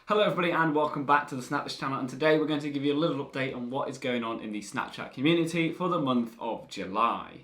Hello everybody and welcome back to the Snapthis channel, and today we're going to give you a little update on what is going on in the Snapchat community for the month of July.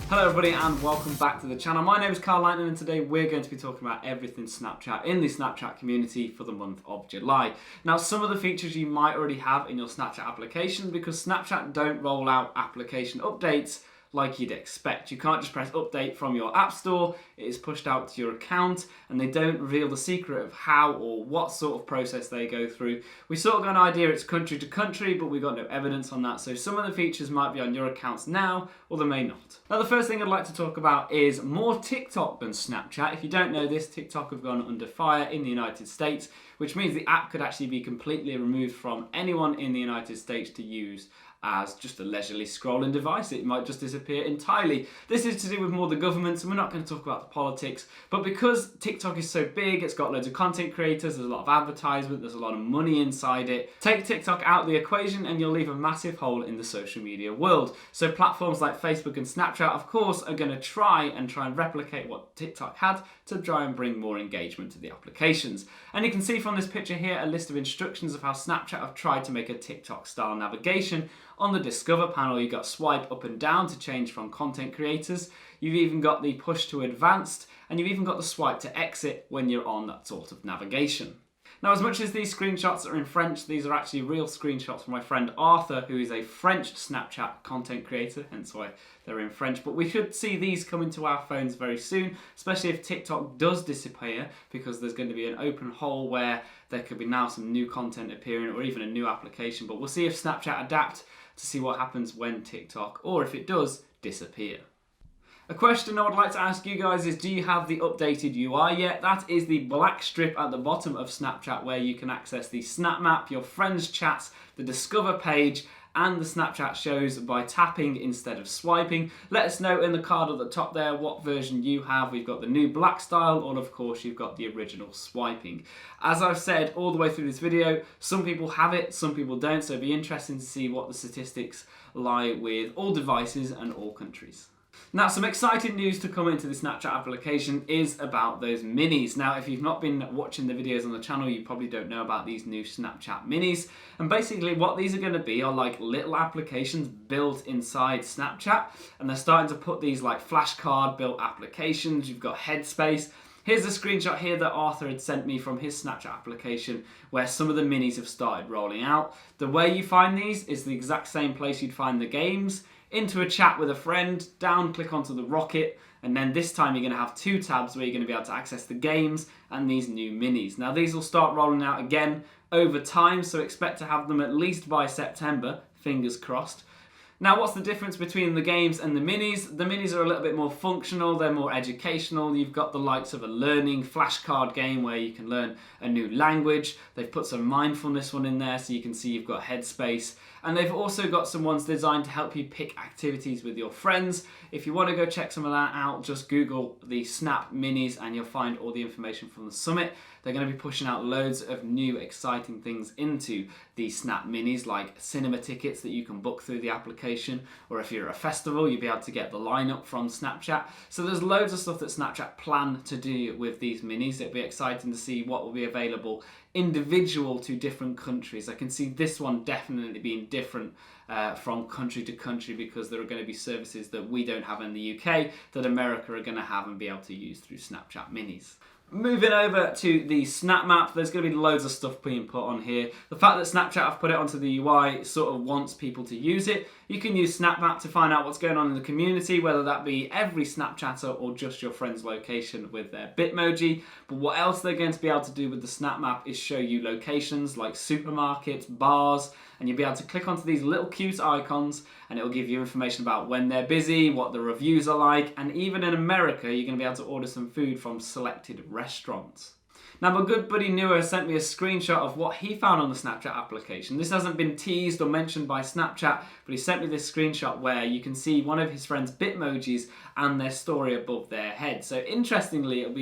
Hello everybody and welcome back to the channel. My name is Carl Lightning and today we're going to be talking about everything Snapchat in the Snapchat community for the month of July. Now, some of the features you might already have in your Snapchat application because Snapchat don't roll out application updates like you'd expect. You can't just press update from your app store, it is pushed out to your account and they don't reveal the secret of how or what sort of process they go through. We sort of got an idea it's country to country, but we've got no evidence on that, so some of the features might be on your accounts now or they may not. Now, the first thing I'd like to talk about is more TikTok than Snapchat. If you don't know this, TikTok have gone under fire in the United States, which means the app could actually be completely removed from anyone in the United States to use as just a leisurely scrolling device. It might just disappear entirely. This is to do with more the government, and we're not going to talk about the politics, but because TikTok is so big, it's got loads of content creators, there's a lot of advertisement, there's a lot of money inside it. Take TikTok out of the equation and you'll leave a massive hole in the social media world. So platforms like Facebook and Snapchat, of course, are going to try and replicate what TikTok had to try and bring more engagement to the applications. And you can see from this picture here a list of instructions of how Snapchat have tried to make a TikTok style navigation. On the Discover panel, you've got swipe up and down to change from content creators. You've even got the push to advanced, and you've even got the swipe to exit when you're on that sort of navigation. Now, as much as these screenshots are in French, these are actually real screenshots from my friend Arthur, who is a French Snapchat content creator, hence why they're in French. But we should see these come into our phones very soon, especially if TikTok does disappear, because there's going to be an open hole where there could be now some new content appearing or even a new application. But we'll see if Snapchat adapt to see what happens when TikTok, or if it does, disappear. A question I would like to ask you guys is, do you have the updated UI yet? That is the black strip at the bottom of Snapchat where you can access the Snapmap, your friends' chats, the Discover page, and the Snapchat shows by tapping instead of swiping. Let us know in the card at the top there what version you have. We've got the new black style, or of course you've got the original swiping. As I've said all the way through this video, some people have it, some people don't, so it'd be interesting to see what the statistics lie with all devices and all countries. Now, some exciting news to come into the Snapchat application is about those minis. Now, if you've not been watching the videos on the channel, you probably don't know about these new Snapchat minis. And basically what these are going to be are like little applications built inside Snapchat. And they're starting to put these like flashcard built applications. You've got Headspace. Here's a screenshot here that Arthur had sent me from his Snapchat application where some of the minis have started rolling out. The way you find these is the exact same place you'd find the games. Into a chat with a friend, down, click onto the rocket, and then this time you're going to have two tabs where you're going to be able to access the games and these new minis. Now, these will start rolling out again over time, so expect to have them at least by September, fingers crossed. Now, what's the difference between the games and the minis? The minis are a little bit more functional, they're more educational. You've got the likes of a learning flashcard game where you can learn a new language. They've put some mindfulness one in there so you can see you've got Headspace. And they've also got some ones designed to help you pick activities with your friends. If you want to go check some of that out, just Google the Snap Minis and you'll find all the information from the summit. They're going to be pushing out loads of new exciting things into the Snap Minis, like cinema tickets that you can book through the application, or if you're at a festival, you'll be able to get the lineup from Snapchat. So there's loads of stuff that Snapchat plan to do with these minis. It'll be exciting to see what will be available individual to different countries. I can see this one definitely being different from country to country because there are going to be services that we don't have in the UK that America are going to have and be able to use through Snapchat Minis. Moving over to the Snapmap, there's going to be loads of stuff being put on here. The fact that Snapchat have put it onto the UI sort of wants people to use it. You can use Snapmap to find out what's going on in the community, whether that be every Snapchatter or just your friend's location with their Bitmoji. But what else they're going to be able to do with the Snapmap is show you locations like supermarkets, bars, and you'll be able to click onto these little cute icons and it will give you information about when they're busy, what the reviews are like, and even in America, you're going to be able to order some food from selected restaurants. Now, my good buddy Noah sent me a screenshot of what he found on the Snapchat application. This hasn't been teased or mentioned by Snapchat, but he sent me this screenshot where you can see one of his friend's Bitmojis and their story above their head. So interestingly, it'll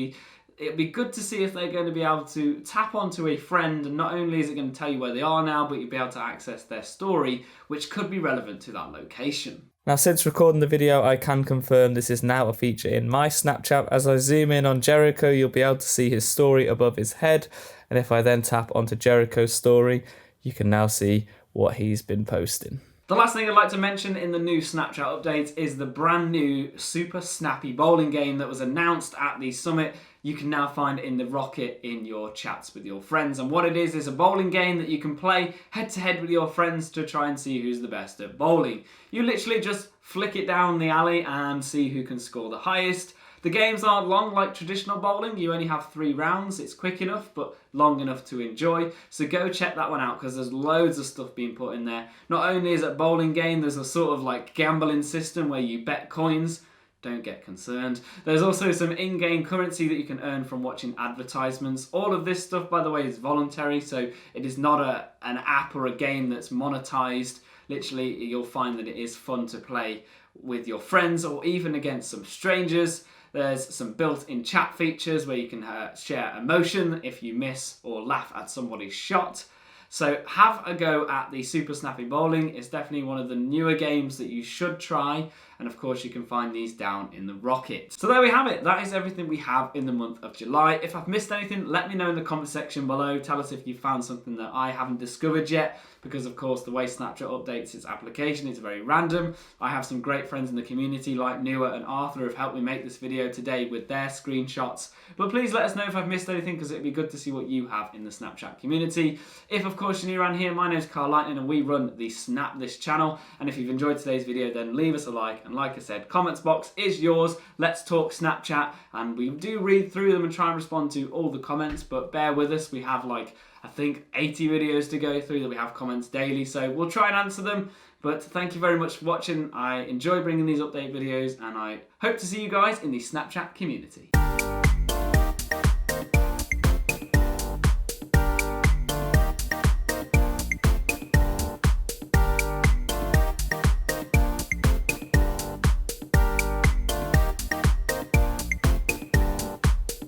be good to see if they're going to be able to tap onto a friend, and not only is it going to tell you where they are now, but you'll be able to access their story, which could be relevant to that location. Now, since recording the video, I can confirm this is now a feature in my Snapchat. As I zoom in on Jericho, you'll be able to see his story above his head. And if I then tap onto Jericho's story, you can now see what he's been posting. The last thing I'd like to mention in the new Snapchat updates is the brand new super snappy bowling game that was announced at the summit. You can now find in the Rocket in your chats with your friends. And what it is a bowling game that you can play head to head with your friends to try and see who's the best at bowling. You literally just flick it down the alley and see who can score the highest. The games aren't long like traditional bowling. You only have 3 rounds. It's quick enough, but long enough to enjoy. So go check that one out because there's loads of stuff being put in there. Not only is it a bowling game, there's a sort of like gambling system where you bet coins. Don't get concerned. There's also some in-game currency that you can earn from watching advertisements. All of this stuff, by the way, is voluntary, so it is not an app or a game that's monetized. Literally, you'll find that it is fun to play with your friends or even against some strangers. There's some built-in chat features where you can share emotion if you miss or laugh at somebody's shot. So have a go at the Super Snappy Bowling. It's definitely one of the newer games that you should try. And of course you can find these down in the Rocket. So there we have it. That is everything we have in the month of July. If I've missed anything, let me know in the comment section below. Tell us if you found something that I haven't discovered yet. Because of course the way Snapchat updates its application is very random. I have some great friends in the community like Nua and Arthur who have helped me make this video today with their screenshots. But please let us know if I've missed anything because it'd be good to see what you have in the Snapchat community. If of course you're new around here, my name's Carl Lightning and we run the Snapthis channel. And if you've enjoyed today's video, then leave us a like. And like I said, comments box is yours. Let's talk Snapchat. And we do read through them and try and respond to all the comments, but bear with us. We have like, I think 80 videos to go through that we have comments daily, so we'll try and answer them. But thank you very much for watching. I enjoy bringing these update videos and I hope to see you guys in the Snapchat community.